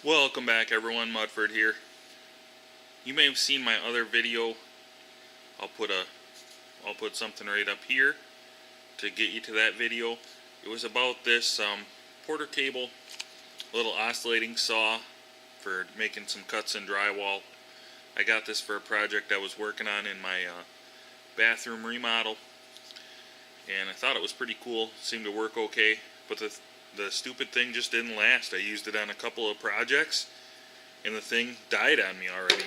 Welcome back everyone, Mudford here. You may have seen my other video. I'll put something right up here to get you to that video. It was about this Porter cable, little oscillating saw for making some cuts in drywall. I got this for a project I was working on in my bathroom remodel, and I thought it was pretty cool. Seemed to work okay, but the stupid thing just didn't last. I used it on a couple of projects and the thing died on me already.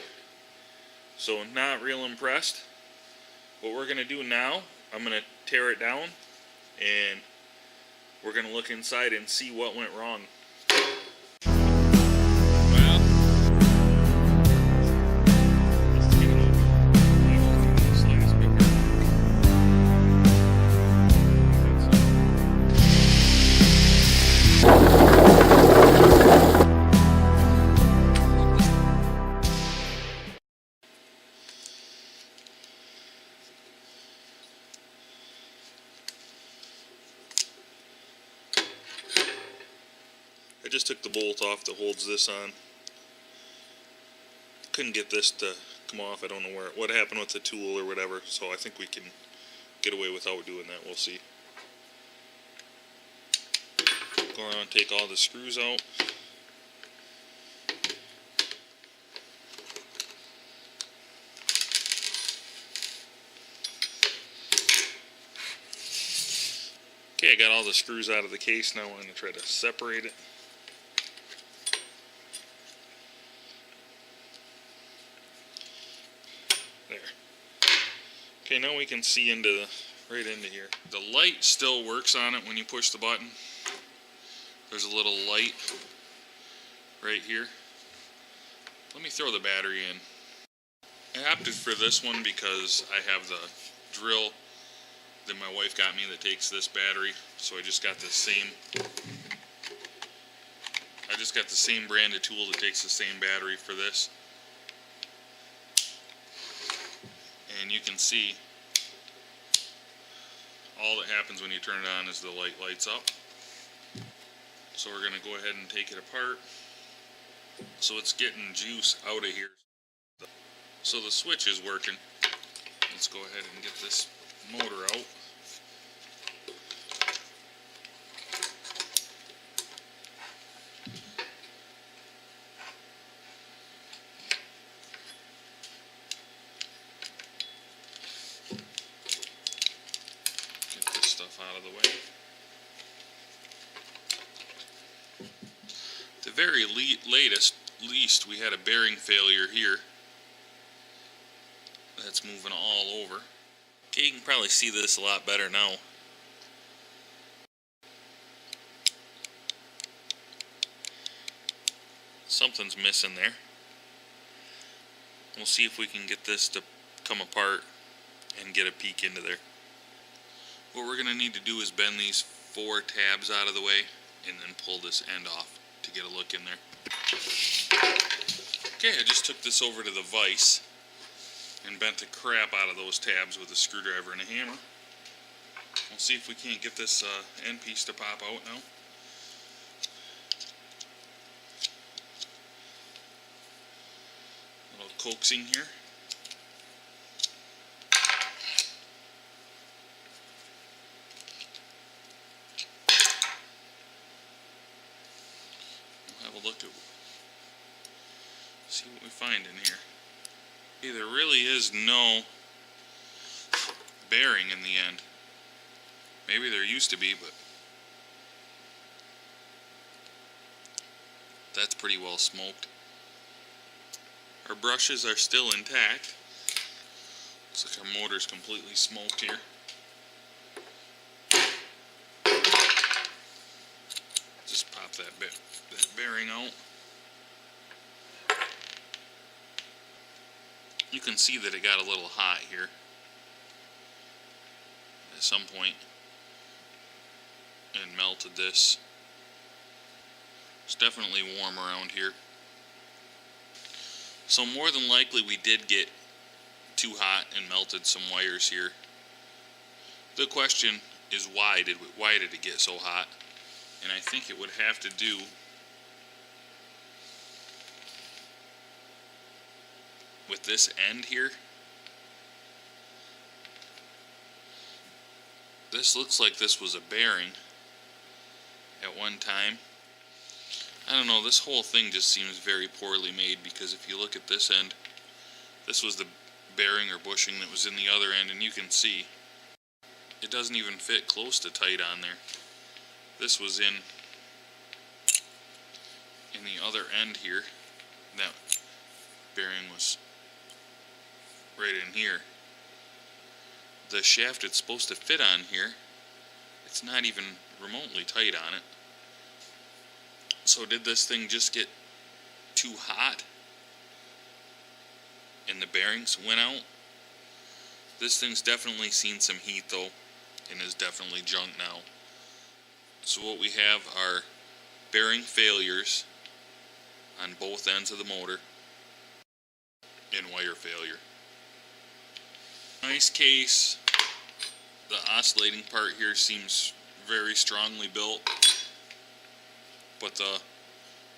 So not real impressed. What we're going to do now, I'm going to tear it down and we're going to look inside and see what went wrong. I just took the bolt off that holds this on. Couldn't get this to come off. I don't know what happened with the tool or whatever, so I think we can get away without doing that. We'll see. Go around and take all the screws out. Okay, I got all the screws out of the case. Now I'm going to try to separate it. There. Okay, now we can see right into here. The light still works on it when you push the button. There's a little light right here. Let me throw the battery in. I opted for this one because I have the drill that my wife got me that takes this battery, so I just got the same branded tool that takes the same battery for this. And you can see all that happens when you turn it on is the light lights up. So we're going to go ahead and take it apart. So it's getting juice out of here. So the switch is working. Let's go ahead and get this motor out. Get this stuff out of the way. The very least we had a bearing failure here. That's moving all over. Okay, you can probably see this a lot better now. Something's missing there. We'll see if we can get this to come apart and get a peek into there. What we're going to need to do is bend these 4 tabs out of the way and then pull this end off to get a look in there. Okay, I just took this over to the vise and bent the crap out of those tabs with a screwdriver and a hammer. We'll see if we can't get this end piece to pop out now. A little coaxing here. We'll have a look at see what we find in here. Okay, there really is no bearing in the end. Maybe there used to be, but that's pretty well smoked. Our brushes are still intact. Looks like our motor's completely smoked here. Just pop that bearing out. You can see that it got a little hot here at some point and melted this. It's definitely warm around here. So more than likely we did get too hot and melted some wires here. The question is why did it get so hot? And I think it would have to do with this end here. This looks like this was a bearing at one time. I don't know, this whole thing just seems very poorly made, because if you look at this end, this was the bearing or bushing that was in the other end, and you can see it doesn't even fit close to tight on there. This was in the other end here. That bearing was right in here. The shaft it's supposed to fit on here, it's not even remotely tight on it. So did this thing just get too hot and the bearings went out? This thing's definitely seen some heat though, and is definitely junk now. So what we have are bearing failures on both ends of the motor and wire failure. Nice case. The oscillating part here seems very strongly built, but the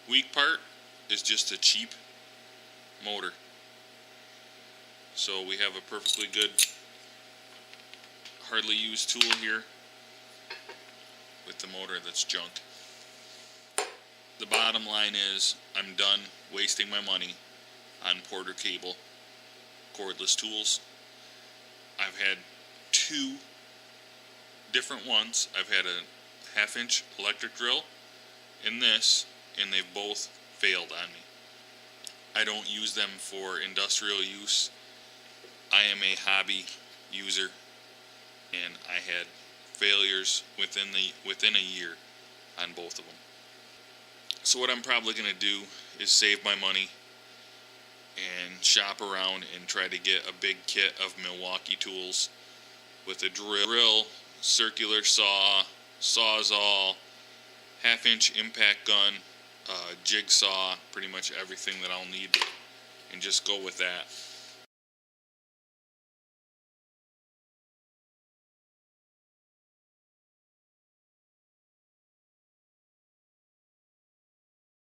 weak part is just a cheap motor. So we have a perfectly good, hardly used tool here with the motor that's junked. The bottom line is, I'm done wasting my money on Porter cable cordless tools. I've had two different ones. I've had a 1/2-inch electric drill and this, and they've both failed on me. I don't use them for industrial use. I am a hobby user, and I had failures within a year on both of them. So what I'm probably going to do is save my money and shop around and try to get a big kit of Milwaukee tools with a drill, circular saw, sawzall, 1/2-inch impact gun, jigsaw, pretty much everything that I'll need, and just go with that.